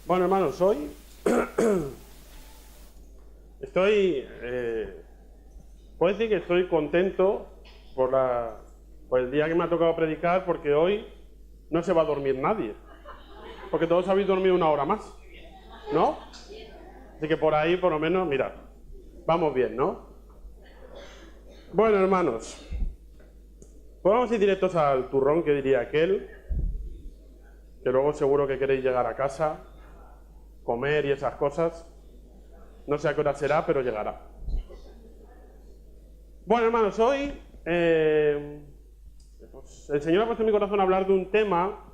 Bueno, hermanos, hoy puedo decir que estoy contento por el día que me ha tocado predicar, porque hoy no se va a dormir nadie, porque todos habéis dormido una hora más, ¿no? Así que por ahí, por lo menos, mirad, vamos bien, ¿no? Bueno, hermanos, pues vamos a ir directos al turrón, que diría aquel, que luego seguro que queréis llegar a casa, comer y esas cosas. No sé a qué hora será, pero llegará. Bueno, hermanos, hoy pues, el Señor ha puesto en mi corazón a hablar de un tema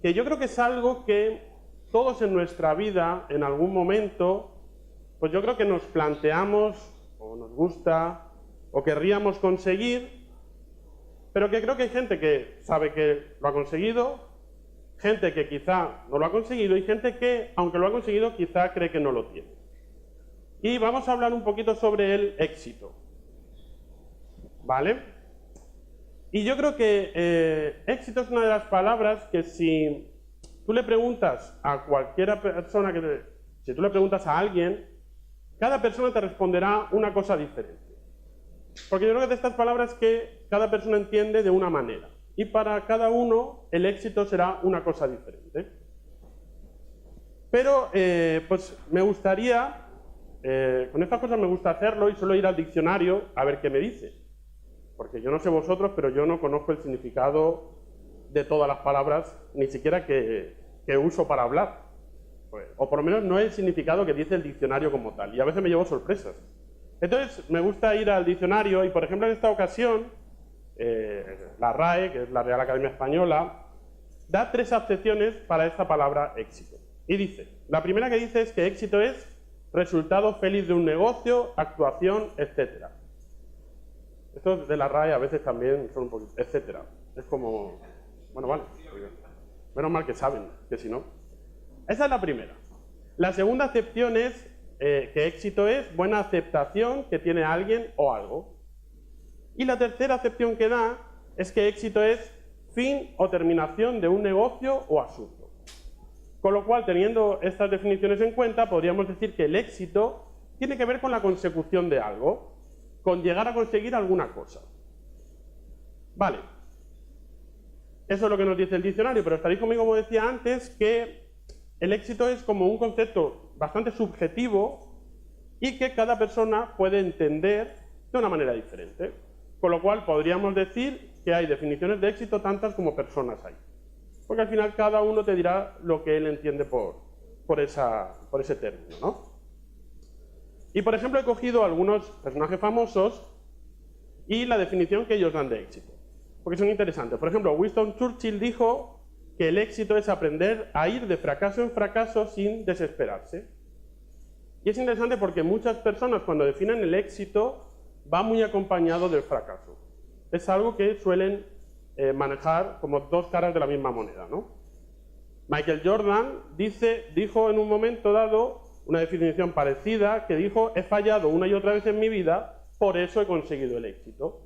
que yo creo que es algo que todos en nuestra vida, en algún momento, pues yo creo que nos planteamos, o nos gusta, o querríamos conseguir, pero que creo que hay gente que sabe que lo ha conseguido, gente que quizá no lo ha conseguido y gente que, aunque lo ha conseguido, quizá cree que no lo tiene. Y vamos a hablar un poquito sobre el éxito, ¿vale? Y yo creo que éxito es una de las palabras que si tú le preguntas a cualquier persona, si tú le preguntas a alguien, cada persona te responderá una cosa diferente. Porque yo creo que de estas palabras que cada persona entiende de una manera. Y para cada uno el éxito será una cosa diferente. Pero pues me gustaría, con estas cosas me gusta hacerlo y suelo ir al diccionario a ver qué me dice. Porque yo no sé vosotros, pero yo no conozco el significado de todas las palabras, ni siquiera que uso para hablar. Pues, o por lo menos no el significado que dice el diccionario como tal. Y a veces me llevo sorpresas. Entonces me gusta ir al diccionario y, por ejemplo, en esta ocasión, la RAE, que es la Real Academia Española, da 3 acepciones para esta palabra éxito. Y dice, la primera que dice es que éxito es resultado feliz de un negocio, actuación, etc. Estos de la RAE a veces también son un poquito, etcétera. Es como, bueno, vale, menos mal que saben, que si no. Esa es la primera. La segunda acepción es que éxito es buena aceptación que tiene alguien o algo. Y la tercera acepción que da es que éxito es fin o terminación de un negocio o asunto. Con lo cual, teniendo estas definiciones en cuenta, podríamos decir que el éxito tiene que ver con la consecución de algo, con llegar a conseguir alguna cosa. Vale. Eso es lo que nos dice el diccionario, pero estaréis conmigo, como decía antes, que el éxito es como un concepto bastante subjetivo y que cada persona puede entender de una manera diferente. Con lo cual podríamos decir que hay definiciones de éxito tantas como personas hay. Porque al final cada uno te dirá lo que él entiende por ese término, ¿no? Y por ejemplo he cogido algunos personajes famosos y la definición que ellos dan de éxito. Porque son interesantes. Por ejemplo, Winston Churchill dijo que el éxito es aprender a ir de fracaso en fracaso sin desesperarse. Y es interesante porque muchas personas cuando definen el éxito va muy acompañado del fracaso. Es algo que suelen manejar como dos caras de la misma moneda, ¿no? Michael Jordan dijo en un momento dado una definición parecida, que dijo, he fallado una y otra vez en mi vida, por eso he conseguido el éxito.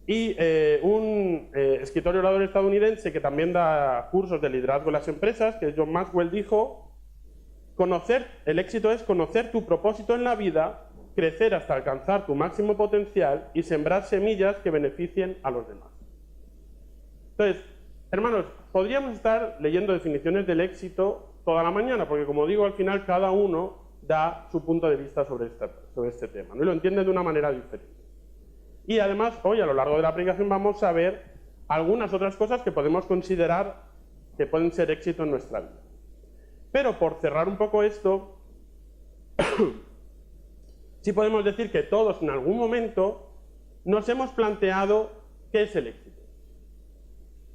Y un escritor y orador estadounidense que también da cursos de liderazgo en las empresas, que es John Maxwell, dijo, el éxito es conocer tu propósito en la vida, crecer hasta alcanzar tu máximo potencial y sembrar semillas que beneficien a los demás. Entonces, hermanos, podríamos estar leyendo definiciones del éxito toda la mañana, porque como digo, al final cada uno da su punto de vista sobre este tema, ¿no? Y lo entienden de una manera diferente. Y además, hoy a lo largo de la aplicación vamos a ver algunas otras cosas que podemos considerar que pueden ser éxito en nuestra vida. Pero por cerrar un poco esto, sí podemos decir que todos en algún momento nos hemos planteado qué es el éxito.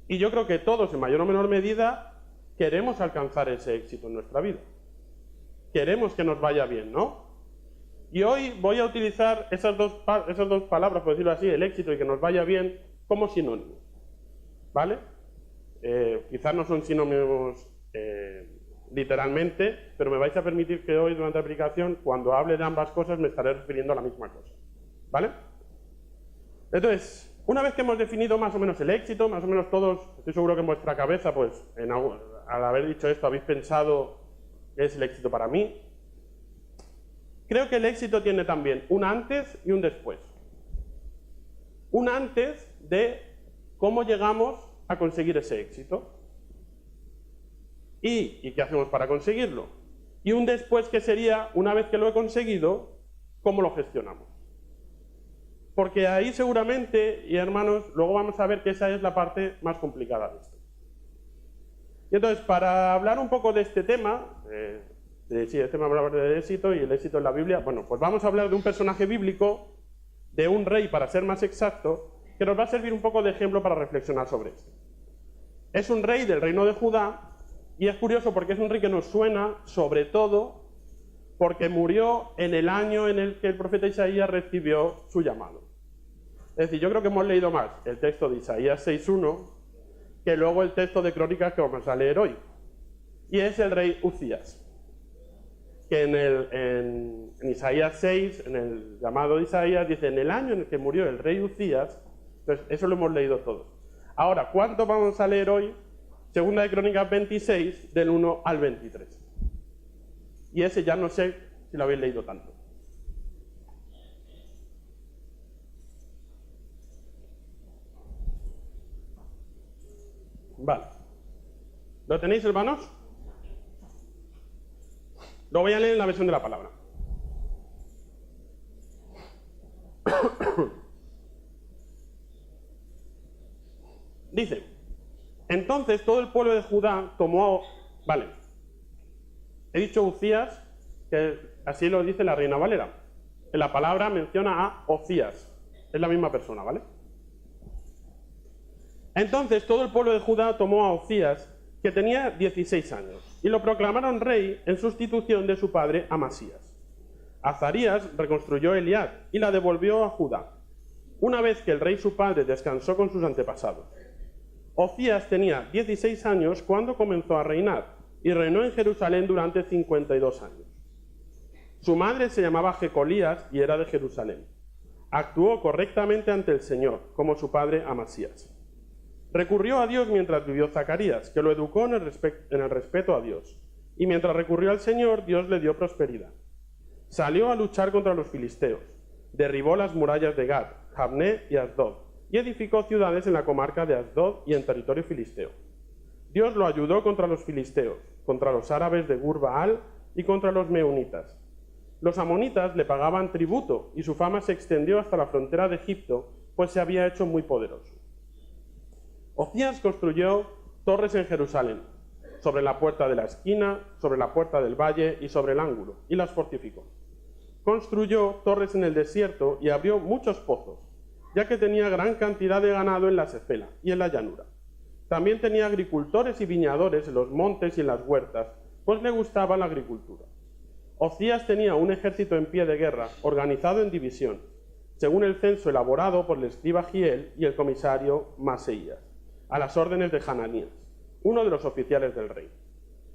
Y yo creo que todos, en mayor o menor medida, queremos alcanzar ese éxito en nuestra vida. Queremos que nos vaya bien, ¿no? Y hoy voy a utilizar esas dos palabras, por decirlo así, el éxito y que nos vaya bien, como sinónimos. ¿Vale? Quizás no son sinónimos literalmente, pero me vais a permitir que hoy, durante la aplicación, cuando hable de ambas cosas, me estaré refiriendo a la misma cosa. ¿Vale? Entonces, una vez que hemos definido más o menos el éxito, más o menos todos, estoy seguro que en vuestra cabeza, pues al haber dicho esto, habéis pensado que es el éxito para mí. Creo que el éxito tiene también un antes y un después. Un antes de cómo llegamos a conseguir ese éxito. ¿Y qué hacemos para conseguirlo? Y un después que sería, una vez que lo he conseguido, ¿cómo lo gestionamos? Porque ahí seguramente, y hermanos, luego vamos a ver que esa es la parte más complicada de esto. Y entonces, para hablar un poco de este tema, este tema habla del éxito y el éxito en la Biblia, bueno, pues vamos a hablar de un personaje bíblico, de un rey, para ser más exacto, que nos va a servir un poco de ejemplo para reflexionar sobre esto. Es un rey del reino de Judá, y es curioso porque es un rey que nos suena, sobre todo, porque murió en el año en el que el profeta Isaías recibió su llamado. Es decir, yo creo que hemos leído más el texto de Isaías 6.1 que luego el texto de Crónicas que vamos a leer hoy. Y es el rey Uzías, que en Isaías 6, en el llamado de Isaías, dice, en el año en el que murió el rey Uzías, pues eso lo hemos leído todos. Ahora, ¿cuánto vamos a leer hoy? Segunda de Crónicas 26, del 1 al 23. Y ese ya no sé si lo habéis leído tanto. Vale. ¿Lo tenéis, hermanos? Lo voy a leer en la versión de la palabra. Dice, entonces todo el pueblo de Judá tomó... Vale. He dicho Uzías, que así lo dice la Reina Valera. En la palabra menciona a Ocías. Es la misma persona, ¿vale? Entonces todo el pueblo de Judá tomó a Ocías, que tenía 16 años, y lo proclamaron rey en sustitución de su padre Amasías. Azarías reconstruyó Eliad y la devolvió a Judá, una vez que el rey su padre descansó con sus antepasados. Ocías tenía 16 años cuando comenzó a reinar, y reinó en Jerusalén durante 52 años. Su madre se llamaba Jecolías y era de Jerusalén. Actuó correctamente ante el Señor, como su padre Amasías. Recurrió a Dios mientras vivió Zacarías, que lo educó en el respeto a Dios. Y mientras recurrió al Señor, Dios le dio prosperidad. Salió a luchar contra los filisteos. Derribó las murallas de Gad, Jabné y Asdod, y edificó ciudades en la comarca de Asdod y en territorio filisteo. Dios lo ayudó contra los filisteos, contra los árabes de Gur-Baal y contra los meunitas. Los amonitas le pagaban tributo y su fama se extendió hasta la frontera de Egipto, pues se había hecho muy poderoso. Ocías construyó torres en Jerusalén, sobre la puerta de la esquina, sobre la puerta del valle y sobre el ángulo, y las fortificó. Construyó torres en el desierto y abrió muchos pozos, ya que tenía gran cantidad de ganado en la Sefela y en la llanura. También tenía agricultores y viñadores en los montes y en las huertas, pues le gustaba la agricultura. Ocías tenía un ejército en pie de guerra, organizado en divisiones, según el censo elaborado por el escriba Giel y el comisario Maseías, a las órdenes de Hananías, uno de los oficiales del rey.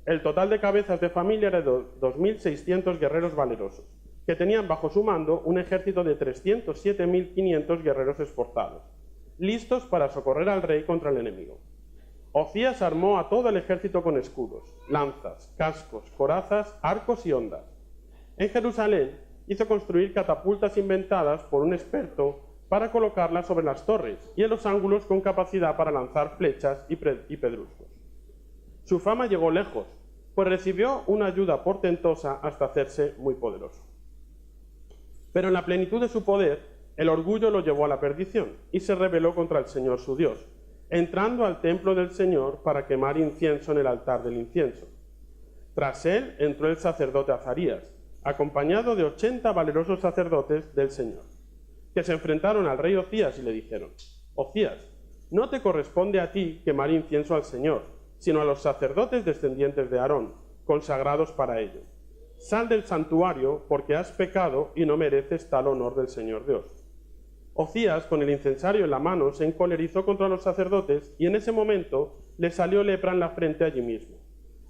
El total de cabezas de familia era de 2.600 guerreros valerosos, que tenían bajo su mando un ejército de 307.500 guerreros esforzados, listos para socorrer al rey contra el enemigo. Ocías armó a todo el ejército con escudos, lanzas, cascos, corazas, arcos y hondas. En Jerusalén hizo construir catapultas inventadas por un experto para colocarlas sobre las torres y en los ángulos con capacidad para lanzar flechas y pedruscos. Su fama llegó lejos, pues recibió una ayuda portentosa hasta hacerse muy poderoso. Pero en la plenitud de su poder, el orgullo lo llevó a la perdición y se rebeló contra el Señor su Dios, entrando al templo del Señor para quemar incienso en el altar del incienso. Tras él entró el sacerdote Azarías, acompañado de 80 valerosos sacerdotes del Señor, que se enfrentaron al rey Ocías y le dijeron: Ocías, no te corresponde a ti quemar incienso al Señor, sino a los sacerdotes descendientes de Aarón, consagrados para ello. Sal del santuario, porque has pecado y no mereces tal honor del Señor Dios. Ocías, con el incensario en la mano, se encolerizó contra los sacerdotes y en ese momento le salió lepra en la frente allí mismo,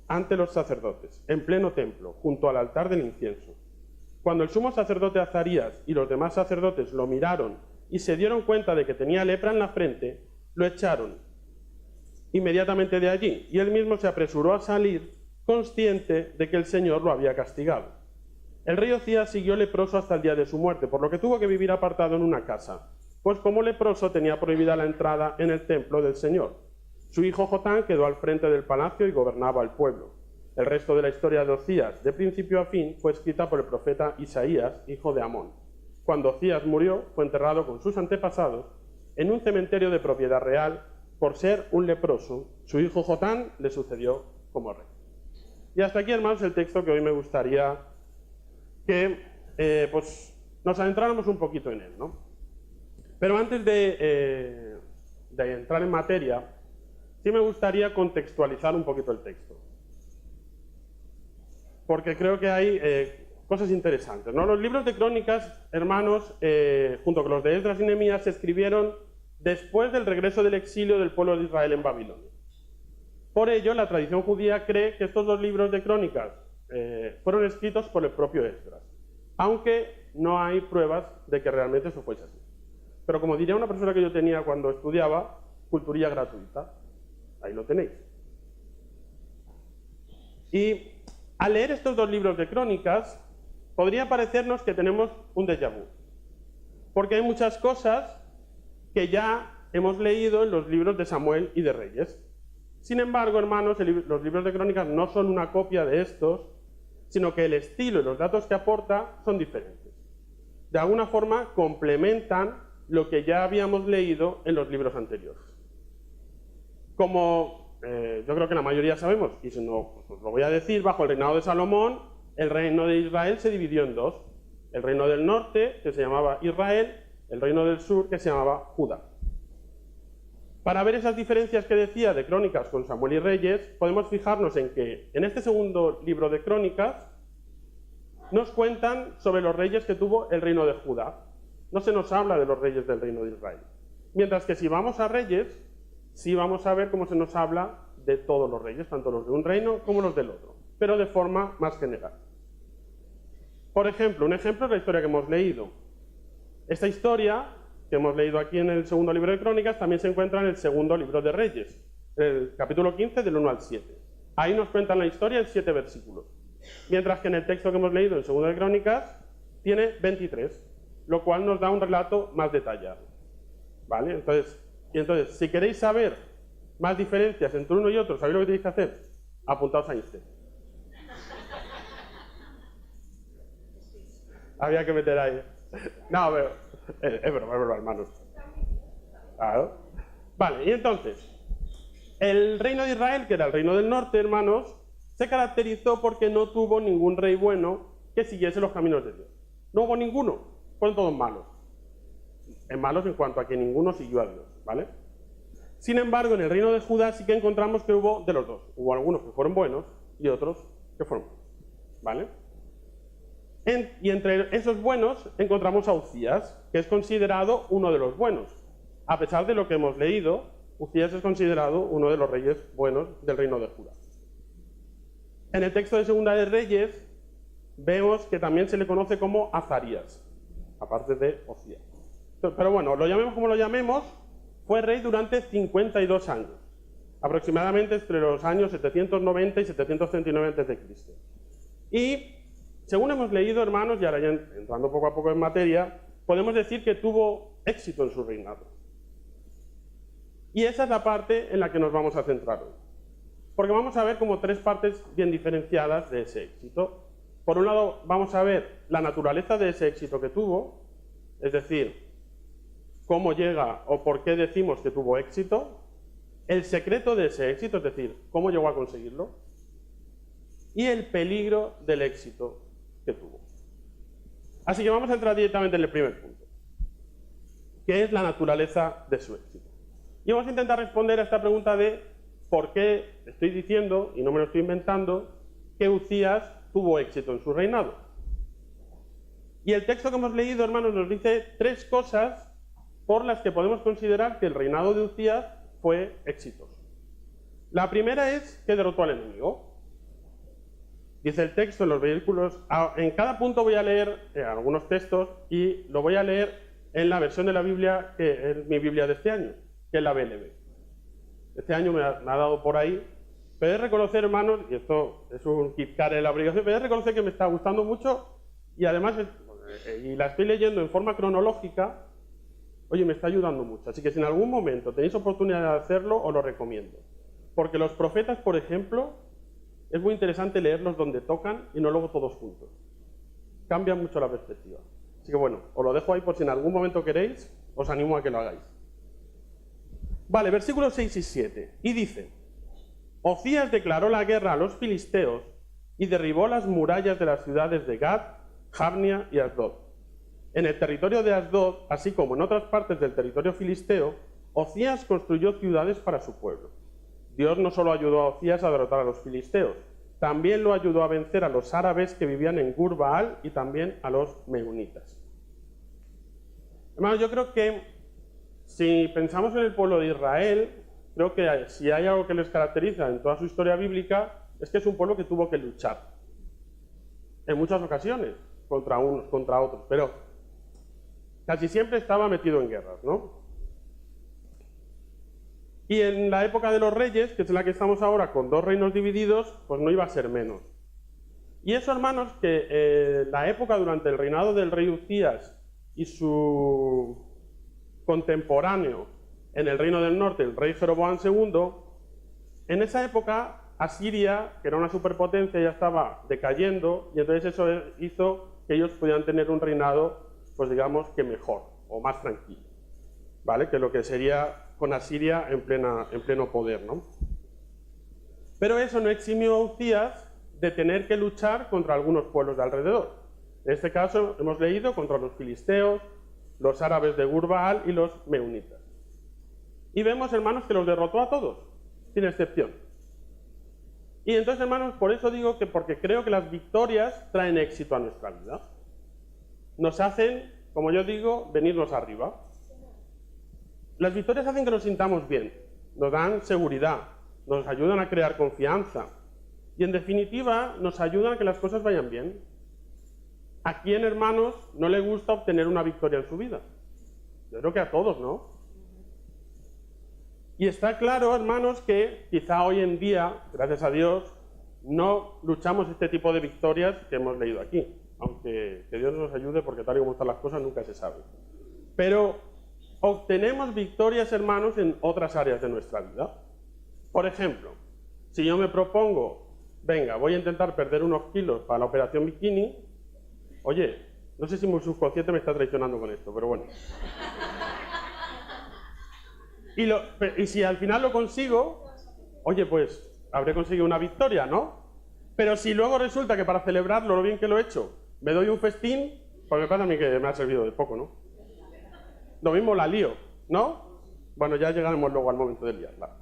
ante los sacerdotes, en pleno templo, junto al altar del incienso. Cuando el sumo sacerdote Azarías y los demás sacerdotes lo miraron y se dieron cuenta de que tenía lepra en la frente, lo echaron inmediatamente de allí, y él mismo se apresuró a salir, consciente de que el Señor lo había castigado. El rey Ocías siguió leproso hasta el día de su muerte, por lo que tuvo que vivir apartado en una casa, pues como leproso tenía prohibida la entrada en el templo del Señor. Su hijo Jotán quedó al frente del palacio y gobernaba el pueblo. El resto de la historia de Ocías, de principio a fin, fue escrita por el profeta Isaías, hijo de Amón. Cuando Ocías murió, fue enterrado con sus antepasados en un cementerio de propiedad real. Por ser un leproso, su hijo Jotán le sucedió como rey. Y hasta aquí, hermanos, el texto que hoy me gustaría que pues nos adentráramos un poquito en él, ¿no? Pero antes de entrar en materia, sí me gustaría contextualizar un poquito el texto, porque creo que hay cosas interesantes, ¿no? Los libros de crónicas, hermanos, junto con los de Esdras y Nehemías, se escribieron después del regreso del exilio del pueblo de Israel en Babilonia. Por ello, la tradición judía cree que estos dos libros de crónicas fueron escritos por el propio Esdras, aunque no hay pruebas de que realmente eso fuese así. Pero como diría una persona que yo tenía cuando estudiaba, culturilla gratuita, ahí lo tenéis. Y al leer estos dos libros de crónicas, podría parecernos que tenemos un déjà vu, porque hay muchas cosas que ya hemos leído en los libros de Samuel y de Reyes. Sin embargo, hermanos, los libros de crónicas no son una copia de estos, sino que el estilo y los datos que aporta son diferentes. De alguna forma complementan lo que ya habíamos leído en los libros anteriores. Como yo creo que la mayoría sabemos, y si no, pues os lo voy a decir, bajo el reinado de Salomón, el reino de Israel se dividió en dos. El reino del norte, que se llamaba Israel, el reino del sur, que se llamaba Judá. Para ver esas diferencias que decía de crónicas con Samuel y Reyes, podemos fijarnos en que en este segundo libro de crónicas nos cuentan sobre los reyes que tuvo el reino de Judá. No se nos habla de los reyes del reino de Israel. Mientras que si vamos a Reyes, sí vamos a ver cómo se nos habla de todos los reyes, tanto los de un reino como los del otro, pero de forma más general. Por ejemplo, un ejemplo es la historia que hemos leído. Esta historia que hemos leído aquí en el segundo libro de Crónicas también se encuentra en el segundo libro de Reyes, el capítulo 15 del 1 al 7. Ahí nos cuentan la historia en 7 versículos, mientras que en el texto que hemos leído en el segundo de Crónicas tiene 23, lo cual nos da un relato más detallado. ¿Vale? Entonces, si queréis saber más diferencias entre uno y otro, ¿sabéis lo que tenéis que hacer? Apuntaos a Einstein. Había que meter ahí. No, pero es broma, hermanos. Claro. Vale, y entonces, el reino de Israel, que era el reino del norte, hermanos, se caracterizó porque no tuvo ningún rey bueno que siguiese los caminos de Dios. No hubo ninguno, fueron todos malos. Malos en cuanto a que ninguno siguió a Dios, ¿vale? Sin embargo, en el reino de Judá sí que encontramos que hubo de los dos. Hubo algunos que fueron buenos y otros que fueron malos, ¿vale? Y entre esos buenos encontramos a Uzías, que es considerado uno de los buenos. A pesar de lo que hemos leído, Uzías es considerado uno de los reyes buenos del reino de Judá. En el texto de Segunda de Reyes vemos que también se le conoce como Azarías, aparte de Uzías. Pero bueno, lo llamemos como lo llamemos, fue rey durante 52 años, aproximadamente entre los años 790 y 739 a.C. Y según hemos leído, hermanos, y ahora ya entrando poco a poco en materia, podemos decir que tuvo éxito en su reinado. Y esa es la parte en la que nos vamos a centrar hoy. Porque vamos a ver como tres partes bien diferenciadas de ese éxito. Por un lado, vamos a ver la naturaleza de ese éxito que tuvo, es decir, cómo llega o por qué decimos que tuvo éxito, el secreto de ese éxito, es decir, cómo llegó a conseguirlo, y el peligro del éxito que tuvo. Así que vamos a entrar directamente en el primer punto, que es la naturaleza de su éxito. Y vamos a intentar responder a esta pregunta de por qué estoy diciendo, y no me lo estoy inventando, que Uzías tuvo éxito en su reinado. Y el texto que hemos leído, hermanos, nos dice tres cosas por las que podemos considerar que el reinado de Uzías fue exitoso. La primera es que derrotó al enemigo. Dice el texto en los versículos, en cada punto voy a leer algunos textos y lo voy a leer en la versión de la Biblia que es mi Biblia de este año, que es la BLB. Este año me ha dado por ahí. Pero he de reconocer, hermanos, y esto es un quitar en la obligación, pero he de reconocer que me está gustando mucho y además, y la estoy leyendo en forma cronológica, oye, me está ayudando mucho. Así que si en algún momento tenéis oportunidad de hacerlo, os lo recomiendo. Porque los profetas, por ejemplo, es muy interesante leerlos donde tocan y no luego todos juntos. Cambia mucho la perspectiva. Así que bueno, os lo dejo ahí por si en algún momento queréis, os animo a que lo hagáis. Vale, versículos 6 y 7. Y dice: Ocías declaró la guerra a los filisteos y derribó las murallas de las ciudades de Gad, Jabnia y Asdod. En el territorio de Asdod, así como en otras partes del territorio filisteo, Ocías construyó ciudades para su pueblo. Dios no solo ayudó a Ocías a derrotar a los filisteos, también lo ayudó a vencer a los árabes que vivían en Gur-Baal y también a los meunitas. Hermanos, yo creo que si pensamos en el pueblo de Israel, creo que si hay algo que les caracteriza en toda su historia bíblica, es que es un pueblo que tuvo que luchar. En muchas ocasiones, contra unos, contra otros, pero casi siempre estaba metido en guerras, ¿no? Y en la época de los reyes, que es la que estamos ahora, con dos reinos divididos, pues no iba a ser menos. Y eso, hermanos, que la época durante el reinado del rey Uzías y su contemporáneo en el reino del norte, el rey Jeroboam II, en esa época Asiria, que era una superpotencia, ya estaba decayendo, y entonces eso hizo que ellos pudieran tener un reinado, pues digamos que mejor, o más tranquilo, ¿vale? Que lo que sería con Asiria en pleno poder, ¿no? Pero eso no eximió a Uzías de tener que luchar contra algunos pueblos de alrededor. En este caso hemos leído contra los filisteos, los árabes de Gur-Baal y los meunitas. Y vemos, hermanos, que los derrotó a todos, sin excepción. Y entonces, hermanos, por eso digo que porque creo que las victorias traen éxito a nuestra vida. Nos hacen, como yo digo, venirnos arriba. Las victorias hacen que nos sintamos bien, nos dan seguridad, nos ayudan a crear confianza y, en definitiva, nos ayudan a que las cosas vayan bien. ¿A quién, hermanos, no le gusta obtener una victoria en su vida? Yo creo que a todos, ¿no? Y está claro, hermanos, que quizá hoy en día, gracias a Dios, no luchamos este tipo de victorias que hemos leído aquí. Aunque que Dios nos ayude, porque tal y como están las cosas nunca se sabe. Pero obtenemos victorias, hermanos, en otras áreas de nuestra vida. Por ejemplo, si yo me propongo, venga, voy a intentar perder unos kilos para la operación bikini, oye, no sé si mi subconsciente me está traicionando con esto, pero bueno. Y si al final lo consigo, oye, pues habré conseguido una victoria, ¿no? Pero si luego resulta que para celebrarlo, lo bien que lo he hecho, me doy un festín, pues me pasa a mí que me ha servido de poco, ¿no? Lo mismo la lío, ¿no? Bueno, ya llegaremos luego al momento de liarla.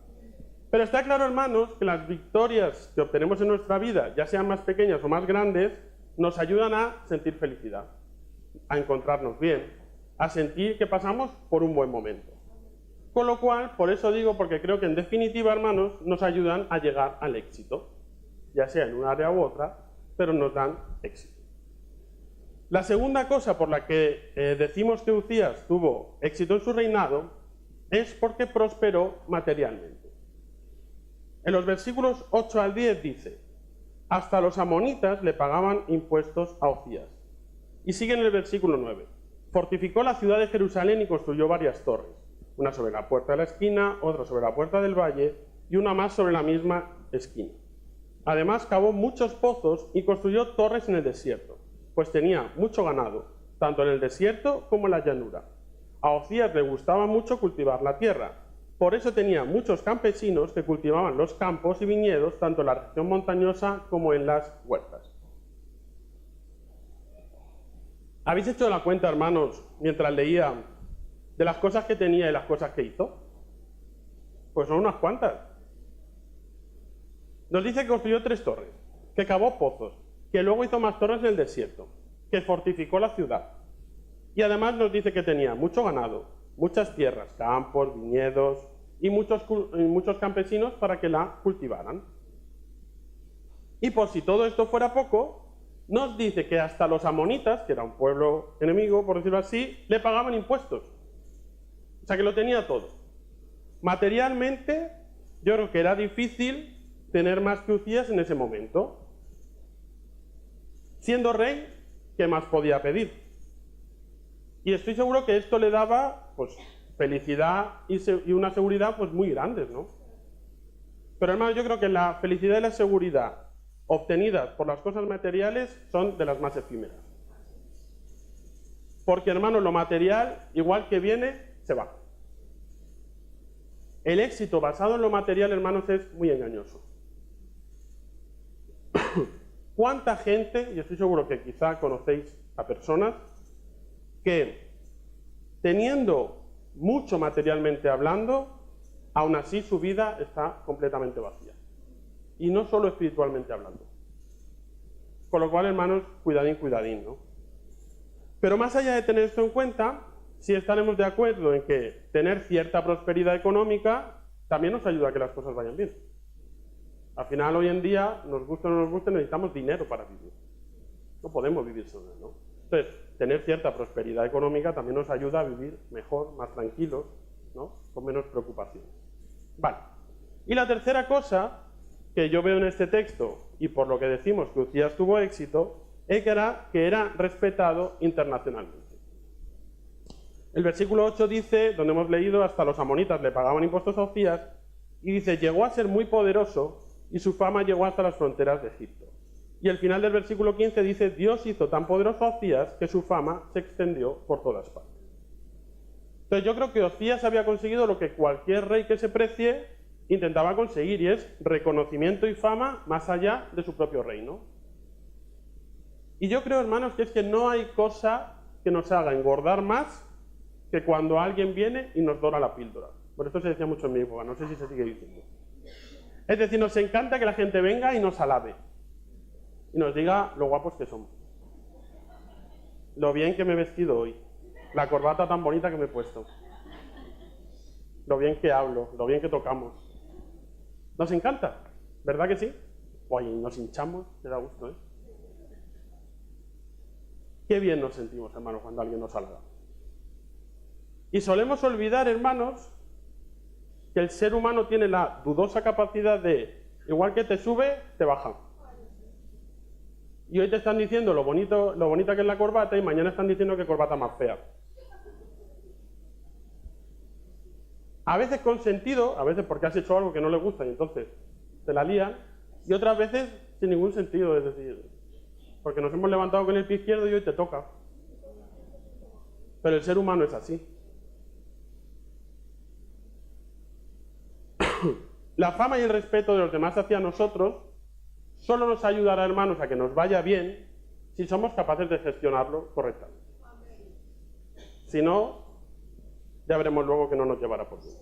Pero está claro, hermanos, que las victorias que obtenemos en nuestra vida, ya sean más pequeñas o más grandes, nos ayudan a sentir felicidad, a encontrarnos bien, a sentir que pasamos por un buen momento. Con lo cual, por eso digo, porque creo que en definitiva, hermanos, nos ayudan a llegar al éxito, ya sea en un área u otra, pero nos dan éxito. La segunda cosa por la que decimos que Uzías tuvo éxito en su reinado es porque prosperó materialmente. En los versículos 8 al 10 dice: hasta los amonitas le pagaban impuestos a Uzías. Y sigue en el versículo 9: fortificó la ciudad de Jerusalén y construyó varias torres, una sobre la puerta de la esquina, otra sobre la puerta del valle y una más sobre la misma esquina. Además, cavó muchos pozos y construyó torres en el desierto, pues tenía mucho ganado, tanto en el desierto como en la llanura. A Uzías le gustaba mucho cultivar la tierra, por eso tenía muchos campesinos que cultivaban los campos y viñedos, tanto en la región montañosa como en las huertas. ¿Habéis hecho la cuenta, hermanos, mientras leía, de las cosas que tenía y las cosas que hizo? Pues son unas cuantas. Nos dice que construyó 3 torres, que cavó pozos, que luego hizo más torres en el desierto, que fortificó la ciudad. Y además nos dice que tenía mucho ganado, muchas tierras, campos, viñedos y muchos campesinos para que la cultivaran. Y por si todo esto fuera poco, nos dice que hasta los amonitas, que era un pueblo enemigo, por decirlo así, le pagaban impuestos. O sea que lo tenía todo. Materialmente yo creo que era difícil tener más que Ucías en ese momento. Siendo rey, ¿qué más podía pedir? Y estoy seguro que esto le daba pues, felicidad y una seguridad pues, muy grandes, ¿no? Pero hermano, yo creo que la felicidad y la seguridad obtenidas por las cosas materiales son de las más efímeras. Porque, hermano, lo material, igual que viene, se va. El éxito basado en lo material, hermanos, es muy engañoso. ¿Cuánta gente, y estoy seguro que quizá conocéis a personas, que teniendo mucho materialmente hablando, aún así su vida está completamente vacía? Y no solo espiritualmente hablando. Con lo cual, hermanos, cuidadín, cuidadín, ¿no? Pero más allá de tener esto en cuenta, sí estaremos de acuerdo en que tener cierta prosperidad económica también nos ayuda a que las cosas vayan bien. Al final, hoy en día, nos guste o no nos guste, necesitamos dinero para vivir. No podemos vivir sin él, ¿no? Entonces, tener cierta prosperidad económica también nos ayuda a vivir mejor, más tranquilos, ¿no? Con menos preocupaciones. Vale. Y la tercera cosa que yo veo en este texto, y por lo que decimos que Ucías tuvo éxito, es que era respetado internacionalmente. El versículo 8 dice, donde hemos leído, hasta los amonitas le pagaban impuestos a Ucías, y dice, llegó a ser muy poderoso, y su fama llegó hasta las fronteras de Egipto. Y el final del versículo 15 dice, Dios hizo tan poderoso a Ucías que su fama se extendió por todas partes. Entonces yo creo que Ucías había conseguido lo que cualquier rey que se precie intentaba conseguir, y es reconocimiento y fama más allá de su propio reino. Y yo creo, hermanos, que es que no hay cosa que nos haga engordar más que cuando alguien viene y nos dora la píldora. Por esto se decía mucho en mi época, no sé si se sigue diciendo. Es decir, nos encanta que la gente venga y nos alabe. Y nos diga lo guapos que somos. Lo bien que me he vestido hoy. La corbata tan bonita que me he puesto. Lo bien que hablo, lo bien que tocamos. Nos encanta, ¿verdad que sí? Oye, nos hinchamos, me da gusto, ¿eh? Qué bien nos sentimos, hermanos, cuando alguien nos alaba. Y solemos olvidar, hermanos, que el ser humano tiene la dudosa capacidad de, igual que te sube, te baja. Y hoy te están diciendo lo bonita que es la corbata, y mañana están diciendo que corbata más fea. A veces con sentido, a veces porque has hecho algo que no les gusta y entonces te la lían, y otras veces sin ningún sentido, es decir, porque nos hemos levantado con el pie izquierdo y hoy te toca. Pero el ser humano es así. La fama y el respeto de los demás hacia nosotros solo nos ayudará, hermanos, a que nos vaya bien si somos capaces de gestionarlo correctamente. Si no, ya veremos luego que no nos llevará por bien.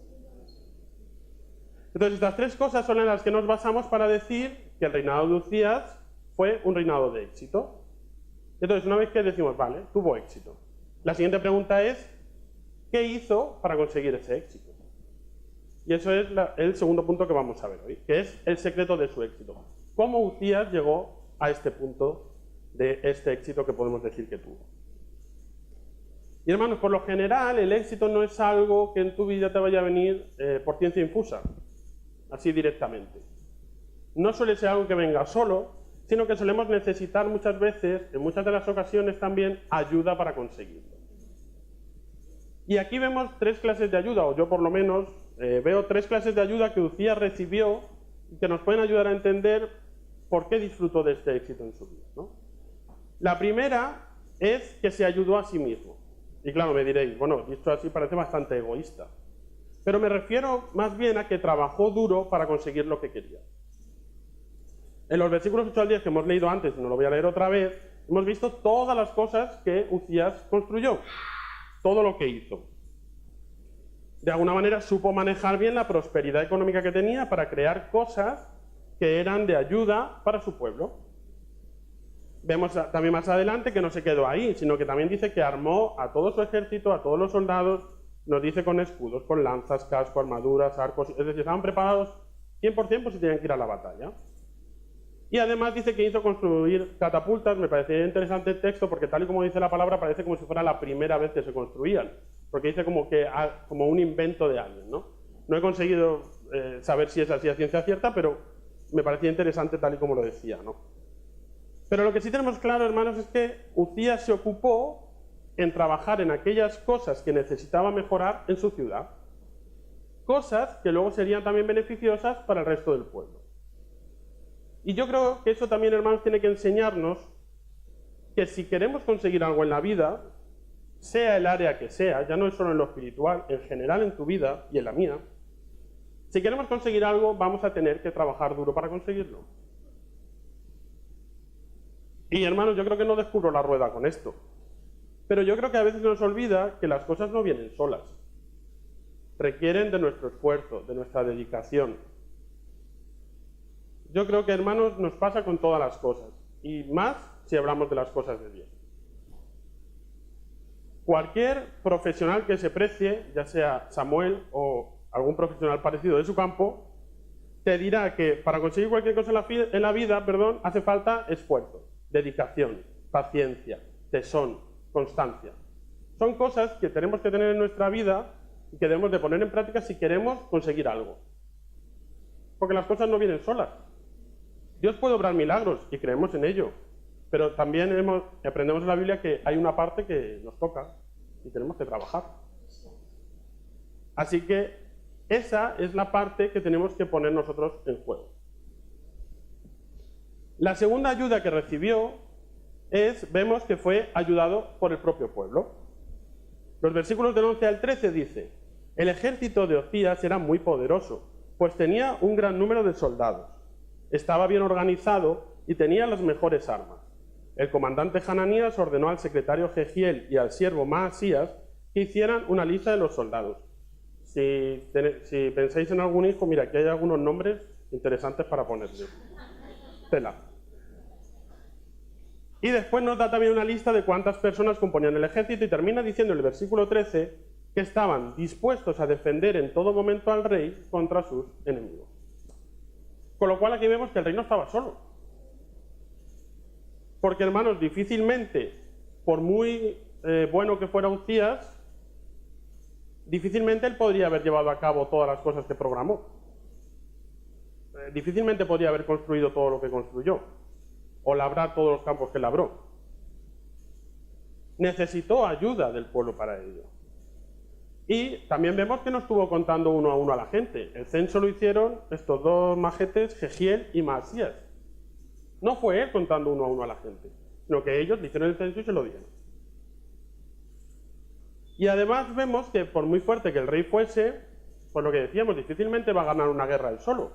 Entonces, estas tres cosas son en las que nos basamos para decir que el reinado de Ucías fue un reinado de éxito. Entonces, una vez que decimos, vale, tuvo éxito, la siguiente pregunta es, ¿qué hizo para conseguir ese éxito? Y eso es el segundo punto que vamos a ver hoy, que es el secreto de su éxito. ¿Cómo Ucías llegó a este punto de este éxito que podemos decir que tuvo? Y hermanos, por lo general, el éxito no es algo que en tu vida te vaya a venir por ciencia infusa, así directamente. No suele ser algo que venga solo, sino que solemos necesitar muchas veces, en muchas de las ocasiones también, ayuda para conseguirlo. Y aquí vemos tres clases de ayuda, o yo por lo menos veo tres clases de ayuda que Ucías recibió y que nos pueden ayudar a entender por qué disfrutó de este éxito en su vida, ¿no? La primera es que se ayudó a sí mismo. Y claro, me diréis, bueno, dicho así parece bastante egoísta. Pero me refiero más bien a que trabajó duro para conseguir lo que quería. En los versículos 8 al 10 que hemos leído antes, y no lo voy a leer otra vez, hemos visto todas las cosas que Ucías construyó. Todo lo que hizo. De alguna manera supo manejar bien la prosperidad económica que tenía para crear cosas que eran de ayuda para su pueblo. Vemos también más adelante que no se quedó ahí, sino que también dice que armó a todo su ejército, a todos los soldados, nos dice con escudos, con lanzas, casco, armaduras, arcos, es decir, estaban preparados 100% por si tenían que ir a la batalla. Y además dice que hizo construir catapultas. Me parecía interesante el texto porque tal y como dice la palabra parece como si fuera la primera vez que se construían, porque dice como un invento de alguien, ¿no? No he conseguido saber si es así a ciencia cierta, pero me parecía interesante tal y como lo decía, ¿no? Pero lo que sí tenemos claro, hermanos, es que Uzías se ocupó en trabajar en aquellas cosas que necesitaba mejorar en su ciudad. Cosas que luego serían también beneficiosas para el resto del pueblo. Y yo creo que eso también, hermanos, tiene que enseñarnos que si queremos conseguir algo en la vida, sea el área que sea, ya no es solo en lo espiritual, en general en tu vida y en la mía, si queremos conseguir algo, vamos a tener que trabajar duro para conseguirlo. Y hermanos, yo creo que no descubro la rueda con esto, pero yo creo que a veces nos olvida que las cosas no vienen solas. Requieren de nuestro esfuerzo, de nuestra dedicación. Yo creo que, hermanos, nos pasa con todas las cosas, y más si hablamos de las cosas de Dios. Cualquier profesional que se precie, ya sea Samuel o algún profesional parecido de su campo, te dirá que para conseguir cualquier cosa en la vida, hace falta esfuerzo, dedicación, paciencia, tesón, constancia. Son cosas que tenemos que tener en nuestra vida y que debemos de poner en práctica si queremos conseguir algo. Porque las cosas no vienen solas. Dios puede obrar milagros y creemos en ello, pero también aprendemos en la Biblia que hay una parte que nos toca y tenemos que trabajar. Así que esa es la parte que tenemos que poner nosotros en juego. La segunda ayuda que recibió vemos que fue ayudado por el propio pueblo. Los versículos del 11 al 13 dice: el ejército de Uzías era muy poderoso, pues tenía un gran número de soldados. Estaba bien organizado y tenía las mejores armas. El comandante Hananías ordenó al secretario Jehiel y al siervo Maasías que hicieran una lista de los soldados. Si pensáis en algún hijo, mira, aquí hay algunos nombres interesantes para ponerle. Tela. Y después nos da también una lista de cuántas personas componían el ejército y termina diciendo en el versículo 13 que estaban dispuestos a defender en todo momento al rey contra sus enemigos. Con lo cual aquí vemos que el rey no estaba solo. Porque, hermanos, difícilmente, por muy bueno que fuera Uzías, difícilmente él podría haber llevado a cabo todas las cosas que programó. Difícilmente podría haber construido todo lo que construyó, o labrar todos los campos que labró. Necesitó ayuda del pueblo para ello. Y también vemos que no estuvo contando uno a uno a la gente. El censo lo hicieron estos dos majetes, Jehiel y Maasías. No fue él contando uno a uno a la gente, sino que ellos le hicieron el censo y se lo dieron. Y además vemos que por muy fuerte que el rey fuese, por lo que decíamos, difícilmente va a ganar una guerra él solo.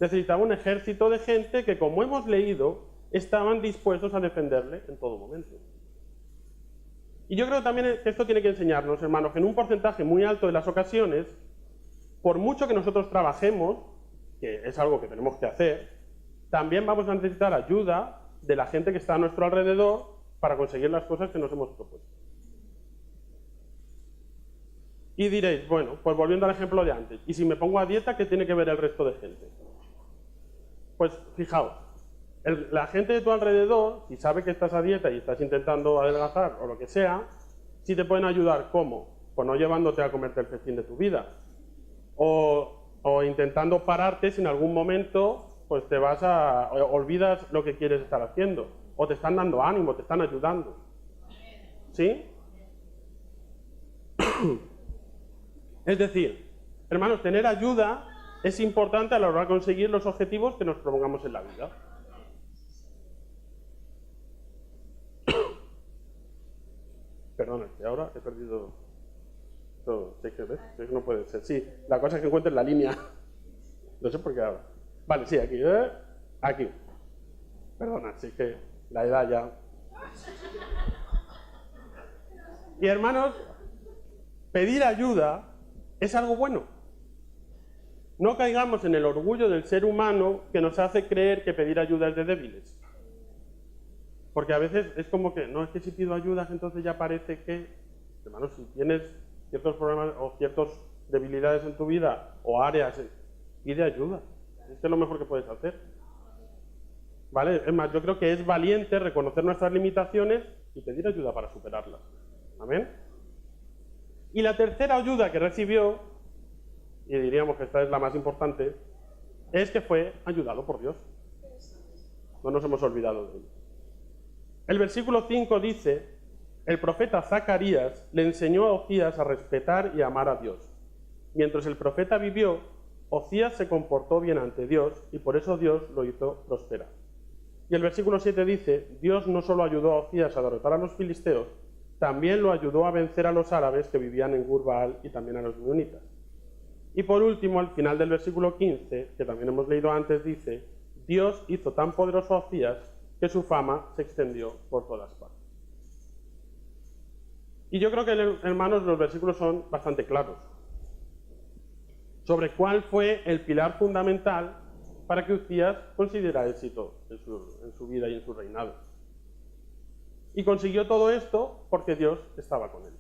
Necesitaba un ejército de gente que, como hemos leído, estaban dispuestos a defenderle en todo momento. Y yo creo también que esto tiene que enseñarnos, hermanos, que en un porcentaje muy alto de las ocasiones, por mucho que nosotros trabajemos, que es algo que tenemos que hacer, también vamos a necesitar ayuda de la gente que está a nuestro alrededor para conseguir las cosas que nos hemos propuesto. Y diréis, bueno, pues volviendo al ejemplo de antes, y si me pongo a dieta, ¿qué tiene que ver el resto de gente? Pues fijaos, la gente de tu alrededor, si sabe que estás a dieta y estás intentando adelgazar o lo que sea, sí te pueden ayudar. ¿Cómo? Pues no llevándote a comerte el festín de tu vida. O intentando pararte si en algún momento pues olvidas lo que quieres estar haciendo. O te están dando ánimo, te están ayudando. ¿Sí? Es decir, hermanos, tener ayuda es importante a la hora de conseguir los objetivos que nos propongamos en la vida. Perdona, que ahora he perdido todo. ¿Ves? Es que no puede ser. Sí, la cosa es que encuentre la línea. No sé por qué ahora. Vale, sí, aquí. Aquí. Perdona, sí que la edad ya. Y hermanos, pedir ayuda es algo bueno. No caigamos en el orgullo del ser humano que nos hace creer que pedir ayuda es de débiles. Porque a veces es como que, no, es que si pido ayuda entonces ya parece que, hermanos, si tienes ciertos problemas o ciertas debilidades en tu vida o áreas, pide ayuda. Es lo mejor que puedes hacer. ¿Vale? Es más, yo creo que es valiente reconocer nuestras limitaciones y pedir ayuda para superarlas. ¿Amén? Y la tercera ayuda que recibió y diríamos que esta es la más importante, es que fue ayudado por Dios. No nos hemos olvidado de él. El versículo 5 dice: el profeta Zacarías le enseñó a Ocías a respetar y amar a Dios. Mientras el profeta vivió, Ocías se comportó bien ante Dios y por eso Dios lo hizo prosperar. Y el versículo 7 dice: Dios no solo ayudó a Ocías a derrotar a los filisteos, también lo ayudó a vencer a los árabes que vivían en Gur-Baal y también a los meunitas. Y por último, al final del versículo 15, que también hemos leído antes, dice: Dios hizo tan poderoso a Ocías que su fama se extendió por todas partes. Y yo creo que, hermanos, los versículos son bastante claros sobre cuál fue el pilar fundamental para que Ocías consiguiera éxito en su vida y en su reinado. Y consiguió todo esto porque Dios estaba con él.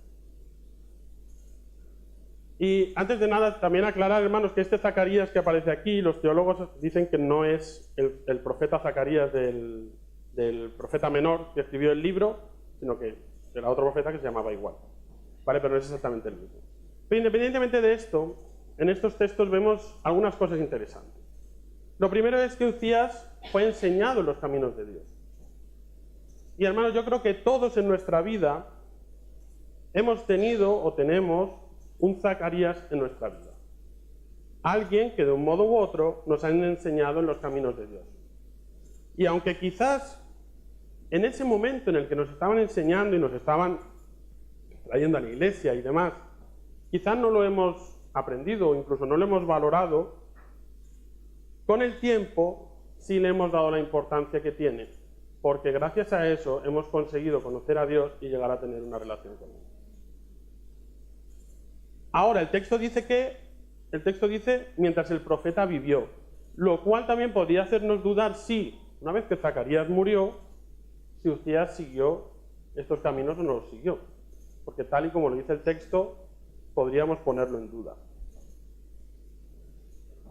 Y antes de nada, también aclarar, hermanos, que este Zacarías que aparece aquí, los teólogos dicen que no es el profeta Zacarías del profeta menor que escribió el libro, sino que era otro profeta que se llamaba igual. ¿Vale? Pero no es exactamente el mismo. Pero independientemente de esto, en estos textos vemos algunas cosas interesantes. Lo primero es que Ocías fue enseñado en los caminos de Dios. Y hermanos, yo creo que todos en nuestra vida hemos tenido o tenemos un Zacarías en nuestra vida. Alguien que de un modo u otro nos han enseñado en los caminos de Dios. Y aunque quizás en ese momento en el que nos estaban enseñando y nos estaban trayendo a la iglesia y demás, quizás no lo hemos aprendido o incluso no lo hemos valorado, con el tiempo sí le hemos dado la importancia que tiene, porque gracias a eso hemos conseguido conocer a Dios y llegar a tener una relación con Él. Ahora, el texto dice mientras el profeta vivió, lo cual también podría hacernos dudar si, una vez que Zacarías murió, si Ocías siguió estos caminos o no los siguió. Porque tal y como lo dice el texto, podríamos ponerlo en duda.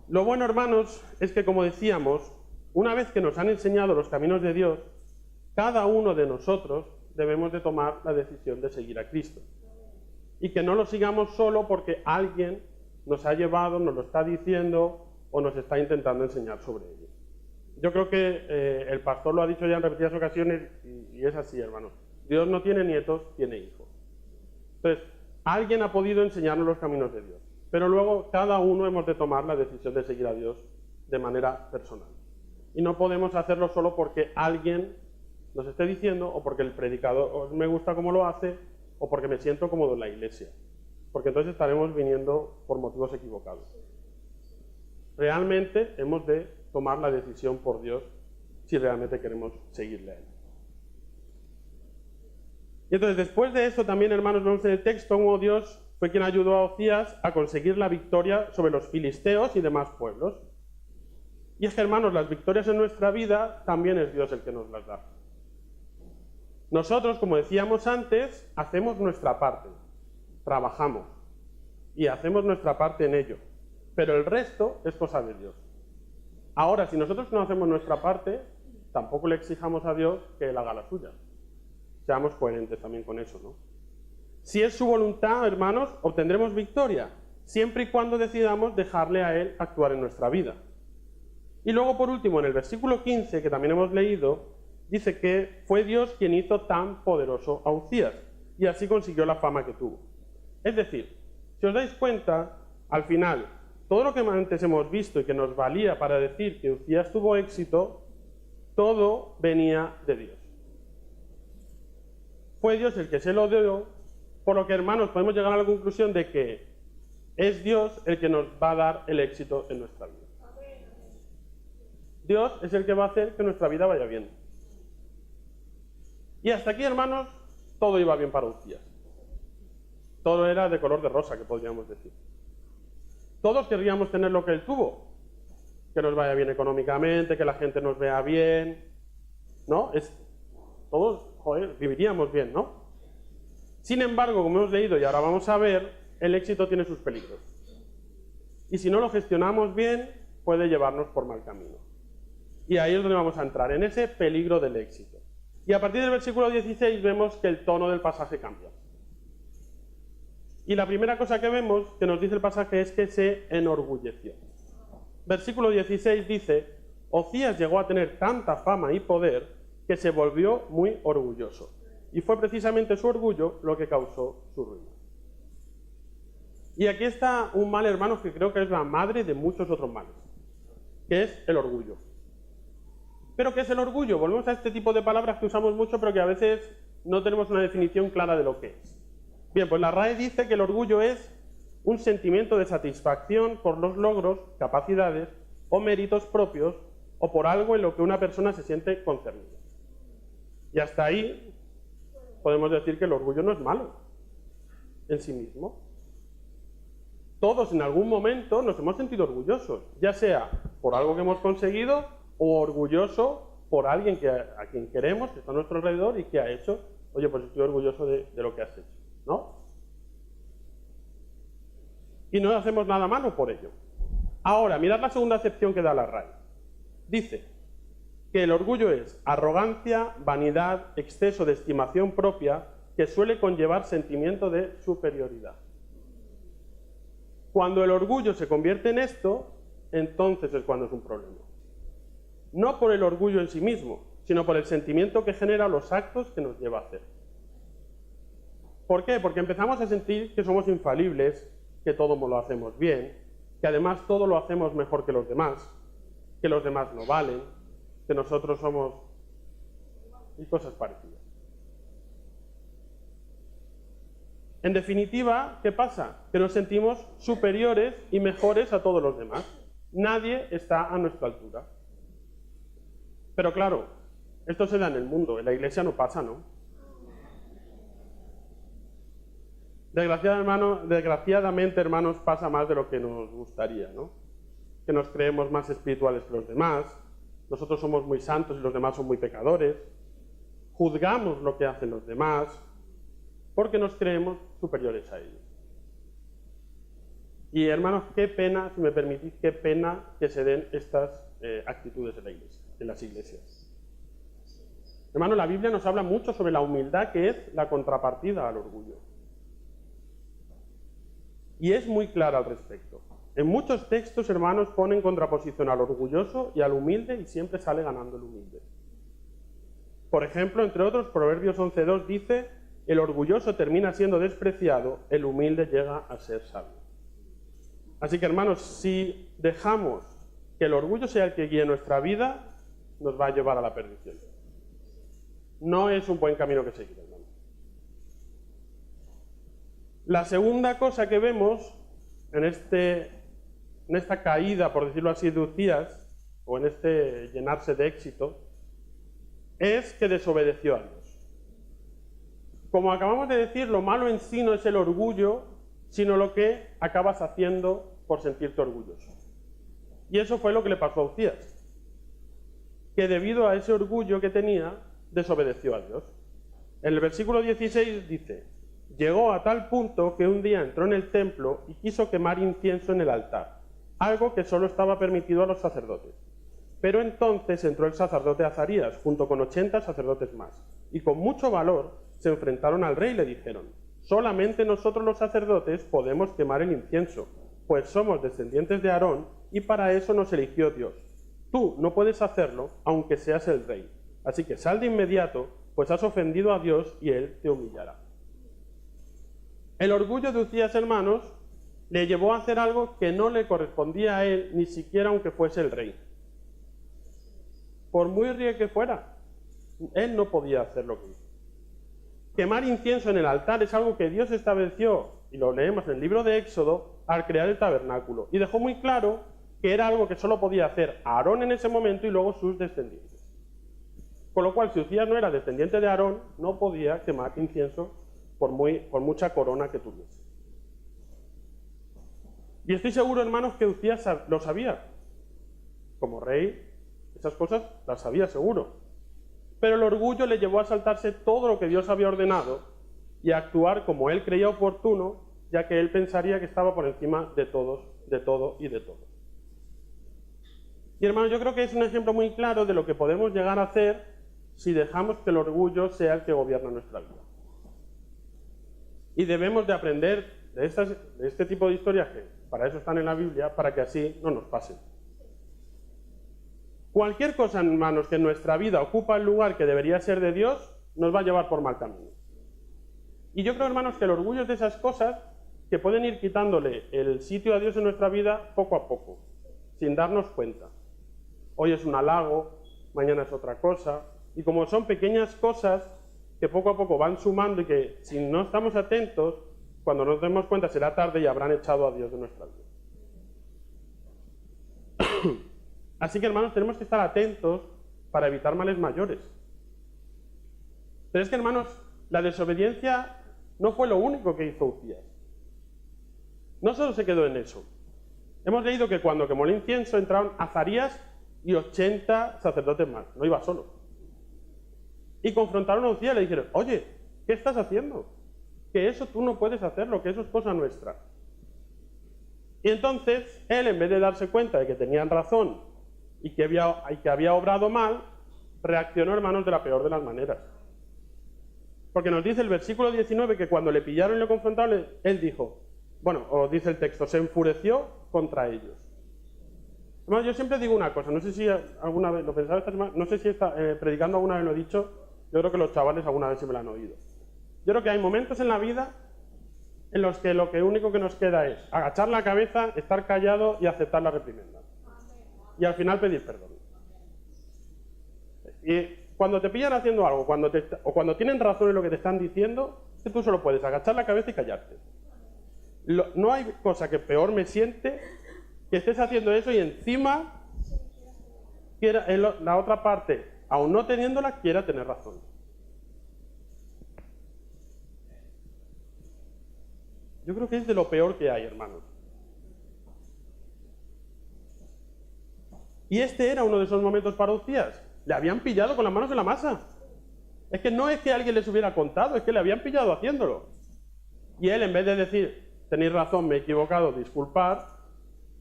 Lo bueno, hermanos, es que, como decíamos, una vez que nos han enseñado los caminos de Dios, cada uno de nosotros debemos de tomar la decisión de seguir a Cristo. Y que no lo sigamos solo porque alguien nos ha llevado, nos lo está diciendo o nos está intentando enseñar sobre ello. Yo creo que el pastor lo ha dicho ya en repetidas ocasiones y es así, hermanos. Dios no tiene nietos, tiene hijos. Entonces, alguien ha podido enseñarnos los caminos de Dios, pero luego cada uno hemos de tomar la decisión de seguir a Dios de manera personal. Y no podemos hacerlo solo porque alguien nos esté diciendo o porque el predicador me gusta cómo lo hace o porque me siento cómodo en la iglesia, porque entonces estaremos viniendo por motivos equivocados. Realmente hemos de tomar la decisión por Dios si realmente queremos seguirle a Él. Y entonces, después de eso, también, hermanos, vemos en el texto cómo Dios fue quien ayudó a Ocías a conseguir la victoria sobre los filisteos y demás pueblos. Y es que, hermanos, las victorias en nuestra vida también es Dios el que nos las da. Nosotros, como decíamos antes, hacemos nuestra parte, trabajamos y hacemos nuestra parte en ello, pero el resto es cosa de Dios. Ahora, si nosotros no hacemos nuestra parte, tampoco le exijamos a Dios que Él haga la suya. Seamos coherentes también con eso, ¿no? Si es su voluntad, hermanos, obtendremos victoria, siempre y cuando decidamos dejarle a Él actuar en nuestra vida. Y luego, por último, en el versículo 15, que también hemos leído, dice que fue Dios quien hizo tan poderoso a Ocías, y así consiguió la fama que tuvo. Es decir, si os dais cuenta, al final, todo lo que antes hemos visto y que nos valía para decir que Ocías tuvo éxito, todo venía de Dios. Fue Dios el que se lo dio, por lo que, hermanos, podemos llegar a la conclusión de que es Dios el que nos va a dar el éxito en nuestra vida. Dios es el que va a hacer que nuestra vida vaya bien. Y hasta aquí, hermanos, todo iba bien para Ocías. Todo era de color de rosa, que podríamos decir. Todos querríamos tener lo que él tuvo. Que nos vaya bien económicamente, que la gente nos vea bien, ¿no? Todos, viviríamos bien, ¿no? Sin embargo, como hemos leído y ahora vamos a ver, el éxito tiene sus peligros. Y si no lo gestionamos bien, puede llevarnos por mal camino. Y ahí es donde vamos a entrar, en ese peligro del éxito. Y a partir del versículo 16 vemos que el tono del pasaje cambia. Y la primera cosa que vemos que nos dice el pasaje es que se enorgulleció. Versículo 16 dice: Ocías llegó a tener tanta fama y poder que se volvió muy orgulloso. Y fue precisamente su orgullo lo que causó su ruina. Y aquí está un mal, hermanos, que creo que es la madre de muchos otros males, que es el orgullo. ¿Pero qué es el orgullo? Volvemos a este tipo de palabras que usamos mucho, pero que a veces no tenemos una definición clara de lo que es. Bien, pues la RAE dice que el orgullo es un sentimiento de satisfacción por los logros, capacidades o méritos propios o por algo en lo que una persona se siente concernida. Y hasta ahí podemos decir que el orgullo no es malo en sí mismo. Todos en algún momento nos hemos sentido orgullosos, ya sea por algo que hemos conseguido o orgulloso por alguien a quien queremos, que está a nuestro alrededor y que ha hecho. Oye, pues estoy orgulloso de lo que has hecho, ¿no? Y no hacemos nada malo por ello. Ahora, mirad la segunda acepción que da la RAE. Dice que el orgullo es arrogancia, vanidad, exceso de estimación propia que suele conllevar sentimiento de superioridad. Cuando el orgullo se convierte en esto, entonces es cuando es un problema. No por el orgullo en sí mismo, sino por el sentimiento que genera los actos que nos lleva a hacer. ¿Por qué? Porque empezamos a sentir que somos infalibles, que todo lo hacemos bien, que además todo lo hacemos mejor que los demás no valen, que nosotros somos... y cosas parecidas. En definitiva, ¿qué pasa? Que nos sentimos superiores y mejores a todos los demás. Nadie está a nuestra altura. Pero claro, esto se da en el mundo, en la iglesia no pasa, ¿no? Desgraciadamente, hermanos, pasa más de lo que nos gustaría, ¿no? Que nos creemos más espirituales que los demás, nosotros somos muy santos y los demás son muy pecadores, juzgamos lo que hacen los demás, porque nos creemos superiores a ellos. Y hermanos, qué pena, si me permitís, qué pena que se den estas actitudes en la iglesia, en las iglesias. Hermanos, la Biblia nos habla mucho sobre la humildad, que es la contrapartida al orgullo. Y es muy clara al respecto. En muchos textos, hermanos, ponen contraposición al orgulloso y al humilde y siempre sale ganando el humilde. Por ejemplo, entre otros, Proverbios 11.2 dice: el orgulloso termina siendo despreciado, el humilde llega a ser sabio. Así que, hermanos, si dejamos que el orgullo sea el que guíe nuestra vida, nos va a llevar a la perdición. No es un buen camino que seguir, hermanos. La segunda cosa que vemos en esta caída, por decirlo así, de Ucías, o en este llenarse de éxito, es que desobedeció a Dios. Como acabamos de decir, lo malo en sí no es el orgullo, sino lo que acabas haciendo por sentirte orgulloso. Y eso fue lo que le pasó a Ucías, que debido a ese orgullo que tenía, desobedeció a Dios. En el versículo 16 dice: llegó a tal punto que un día entró en el templo y quiso quemar incienso en el altar, algo que solo estaba permitido a los sacerdotes. Pero entonces entró el sacerdote Azarías, junto con 80 sacerdotes más, y con mucho valor se enfrentaron al rey y le dijeron: solamente nosotros los sacerdotes podemos quemar el incienso, pues somos descendientes de Aarón y para eso nos eligió Dios. Tú no puedes hacerlo, aunque seas el rey. Así que sal de inmediato, pues has ofendido a Dios y Él te humillará. El orgullo de Ucías, hermanos, le llevó a hacer algo que no le correspondía a él, ni siquiera aunque fuese el rey. Por muy rico que fuera, él no podía hacer lo que hizo. Quemar incienso en el altar es algo que Dios estableció, y lo leemos en el libro de Éxodo, al crear el tabernáculo, y dejó muy claro que era algo que solo podía hacer Aarón en ese momento y luego sus descendientes. Con lo cual, si Ucías no era descendiente de Aarón, no podía quemar incienso por mucha corona que tuviese. Y estoy seguro, hermanos, que Ucías lo sabía. Como rey, esas cosas las sabía seguro. Pero el orgullo le llevó a saltarse todo lo que Dios había ordenado y a actuar como él creía oportuno, ya que él pensaría que estaba por encima de todos, de todo y de todo. Y hermanos, yo creo que es un ejemplo muy claro de lo que podemos llegar a hacer si dejamos que el orgullo sea el que gobierna nuestra vida. Y debemos de aprender de este tipo de historias, que para eso están en la Biblia, para que así no nos pasen. Cualquier cosa, hermanos, que en nuestra vida ocupa el lugar que debería ser de Dios, nos va a llevar por mal camino. Y yo creo, hermanos, que el orgullo es de esas cosas que pueden ir quitándole el sitio a Dios en nuestra vida poco a poco, sin darnos cuenta. Hoy es un halago, mañana es otra cosa, y como son pequeñas cosas que poco a poco van sumando y que si no estamos atentos, cuando nos demos cuenta será tarde y habrán echado a Dios de nuestra vida. Así que, hermanos, tenemos que estar atentos para evitar males mayores. Pero es que, hermanos, la desobediencia no fue lo único que hizo Uzías. No solo se quedó en eso. Hemos leído que cuando quemó el incienso entraron Azarías y 80 sacerdotes más. No iba solo. Y confrontaron a Uzías y le dijeron, oye, ¿qué estás haciendo? Que eso tú no puedes hacerlo, que eso es cosa nuestra. Y entonces, él, en vez de darse cuenta de que tenían razón y que había obrado mal, reaccionó, hermanos, de la peor de las maneras. Porque nos dice el versículo 19 que cuando le pillaron y le confrontaron, él dijo, bueno, os dice el texto, se enfureció contra ellos. Hermanos, yo siempre digo una cosa, no sé si alguna vez, lo pensaba esta semana, no sé si predicando alguna vez lo he dicho, yo creo que los chavales alguna vez sí me lo han oído. Yo creo que hay momentos en la vida en los que lo único que nos queda es agachar la cabeza, estar callado y aceptar la reprimenda. Y al final pedir perdón. Y cuando te pillan haciendo algo, o cuando tienen razón en lo que te están diciendo, es que tú solo puedes agachar la cabeza y callarte. No hay cosa que peor me siente que estés haciendo eso y encima la otra parte, aún no teniéndola, quiera tener razón. Yo creo que es de lo peor que hay, hermanos. Y este era uno de esos momentos para Uzías. Le habían pillado con las manos en la masa. Es que no es que alguien les hubiera contado, es que le habían pillado haciéndolo. Y él, en vez de decir, tenéis razón, me he equivocado, disculpad,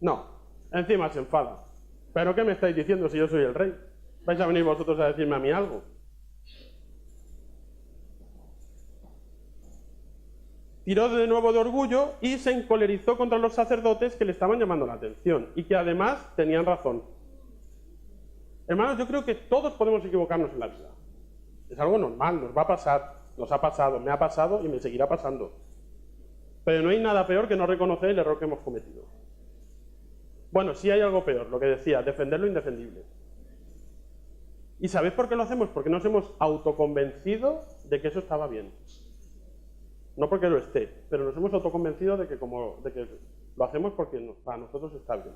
no, encima se enfada. ¿Pero qué me estáis diciendo si yo soy el rey? ¿Vais a venir vosotros a decirme a mí algo? Tiró de nuevo de orgullo y se encolerizó contra los sacerdotes que le estaban llamando la atención y que además tenían razón. Hermanos, yo creo que todos podemos equivocarnos en la vida. Es algo normal, nos va a pasar, nos ha pasado, me ha pasado y me seguirá pasando. Pero no hay nada peor que no reconocer el error que hemos cometido. Bueno, sí hay algo peor, lo que decía, defender lo indefendible. ¿Y sabéis por qué lo hacemos? Porque nos hemos autoconvencido de que eso estaba bien. No porque lo esté, pero nos hemos autoconvencido de que lo hacemos porque para nosotros está bien.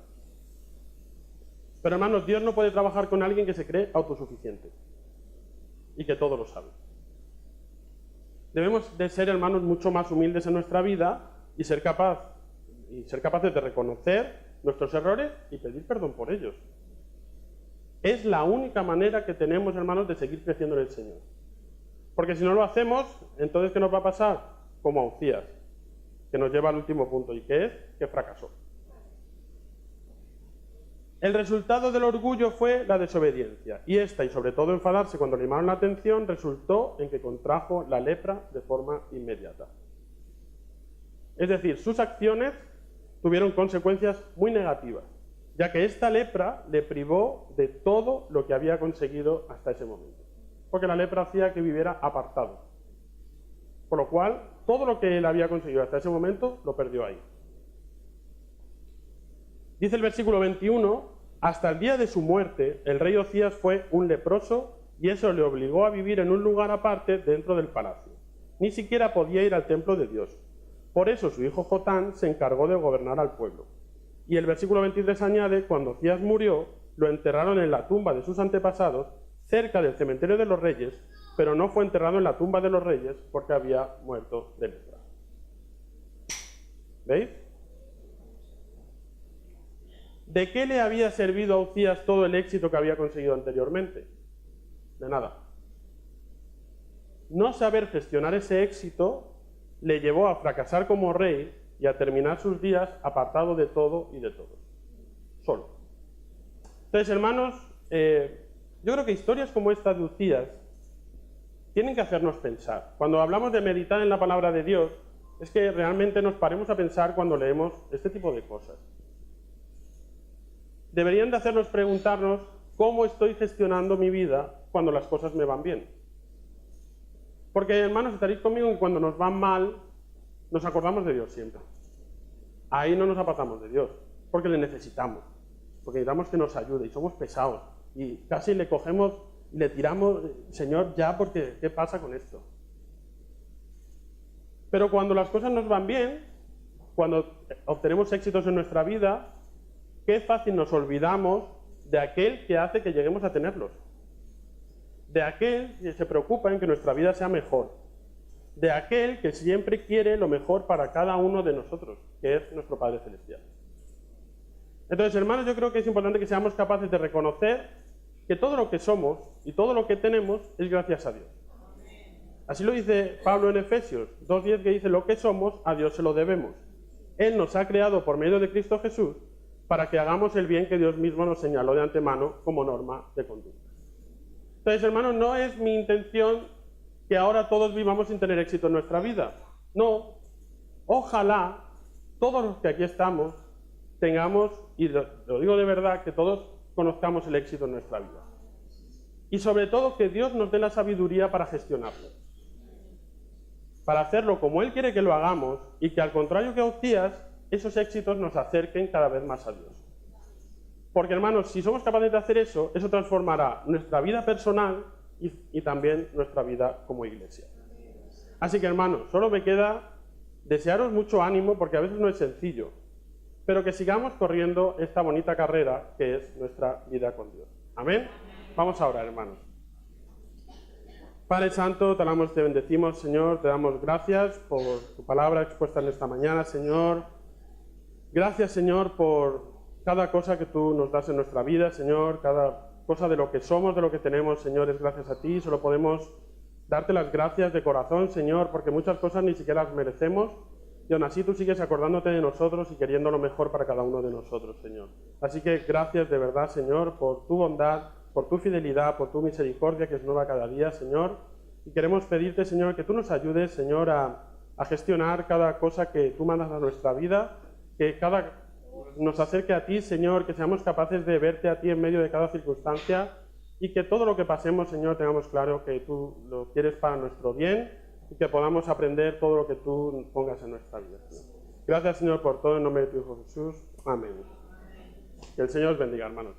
Pero, hermanos, Dios no puede trabajar con alguien que se cree autosuficiente y que todo lo sabe. Debemos de ser, hermanos, mucho más humildes en nuestra vida y ser capaces de reconocer nuestros errores y pedir perdón por ellos. Es la única manera que tenemos, hermanos, de seguir creciendo en el Señor. Porque si no lo hacemos, entonces ¿qué nos va a pasar? Como a Uzías, que nos lleva al último punto, y que es que fracasó. El resultado del orgullo fue la desobediencia, y esta, y sobre todo enfadarse cuando le llamaron la atención, resultó en que contrajo la lepra de forma inmediata. Es decir, sus acciones tuvieron consecuencias muy negativas, ya que esta lepra le privó de todo lo que había conseguido hasta ese momento. Porque la lepra hacía que viviera apartado. Por lo cual, todo lo que él había conseguido hasta ese momento, lo perdió ahí. Dice el versículo 21, hasta el día de su muerte, el rey Uzías fue un leproso y eso le obligó a vivir en un lugar aparte dentro del palacio. Ni siquiera podía ir al templo de Dios. Por eso su hijo Jotán se encargó de gobernar al pueblo. Y el versículo 23 añade, cuando Uzías murió, lo enterraron en la tumba de sus antepasados, cerca del cementerio de los reyes, pero no fue enterrado en la tumba de los reyes porque había muerto de lepra. ¿Veis? ¿De qué le había servido a Uzías todo el éxito que había conseguido anteriormente? De nada. No saber gestionar ese éxito le llevó a fracasar como rey y a terminar sus días apartado de todo y de todos. Solo. Entonces, hermanos, yo creo que historias como esta de Uzías tienen que hacernos pensar. Cuando hablamos de meditar en la palabra de Dios, es que realmente nos paremos a pensar cuando leemos este tipo de cosas. Deberían de hacernos preguntarnos cómo estoy gestionando mi vida cuando las cosas me van bien. Porque, hermanos, estaréis conmigo que cuando nos van mal, nos acordamos de Dios siempre. Ahí no nos apartamos de Dios, porque le necesitamos. Porque necesitamos que nos ayude y somos pesados. Y casi le cogemos y le tiramos, Señor, ya, porque ¿qué pasa con esto? Pero cuando las cosas nos van bien, cuando obtenemos éxitos en nuestra vida, qué fácil nos olvidamos de aquel que hace que lleguemos a tenerlos. De aquel que se preocupa en que nuestra vida sea mejor. De aquel que siempre quiere lo mejor para cada uno de nosotros, que es nuestro Padre Celestial. Entonces, hermanos, yo creo que es importante que seamos capaces de reconocer que todo lo que somos y todo lo que tenemos es gracias a Dios. Así lo dice Pablo en Efesios 2:10, que dice: lo que somos, a Dios se lo debemos. Él nos ha creado por medio de Cristo Jesús para que hagamos el bien que Dios mismo nos señaló de antemano como norma de conducta. Entonces, hermanos, no es mi intención que ahora todos vivamos sin tener éxito en nuestra vida. No. Ojalá todos los que aquí estamos tengamos, y lo digo de verdad, que todos conozcamos el éxito en nuestra vida. Y sobre todo que Dios nos dé la sabiduría para gestionarlo. Para hacerlo como Él quiere que lo hagamos, y que al contrario que Ocías, esos éxitos nos acerquen cada vez más a Dios. Porque, hermanos, si somos capaces de hacer eso, eso transformará nuestra vida personal y también nuestra vida como iglesia. Así que, hermanos, solo me queda desearos mucho ánimo, porque a veces no es sencillo, pero que sigamos corriendo esta bonita carrera que es nuestra vida con Dios. ¿Amén? Vamos a orar, hermanos. Padre Santo, te alabamos, te bendecimos, Señor, te damos gracias por tu palabra expuesta en esta mañana, Señor. Gracias, Señor, por cada cosa que tú nos das en nuestra vida, Señor, cada cosa de lo que somos, de lo que tenemos, Señor, es gracias a ti. Solo podemos darte las gracias de corazón, Señor, porque muchas cosas ni siquiera las merecemos, y aún así tú sigues acordándote de nosotros y queriendo lo mejor para cada uno de nosotros, Señor. Así que gracias de verdad, Señor, por tu bondad, por tu fidelidad, por tu misericordia, que es nueva cada día, Señor. Y queremos pedirte, Señor, que tú nos ayudes, Señor, a gestionar cada cosa que tú mandas a nuestra vida, que nos acerque a ti, Señor, que seamos capaces de verte a ti en medio de cada circunstancia, y que todo lo que pasemos, Señor, tengamos claro que tú lo quieres para nuestro bien, y que podamos aprender todo lo que tú pongas en nuestra vida, Señor. Gracias, Señor, por todo, en nombre de tu Hijo Jesús. Amén. Que el Señor os bendiga, hermanos.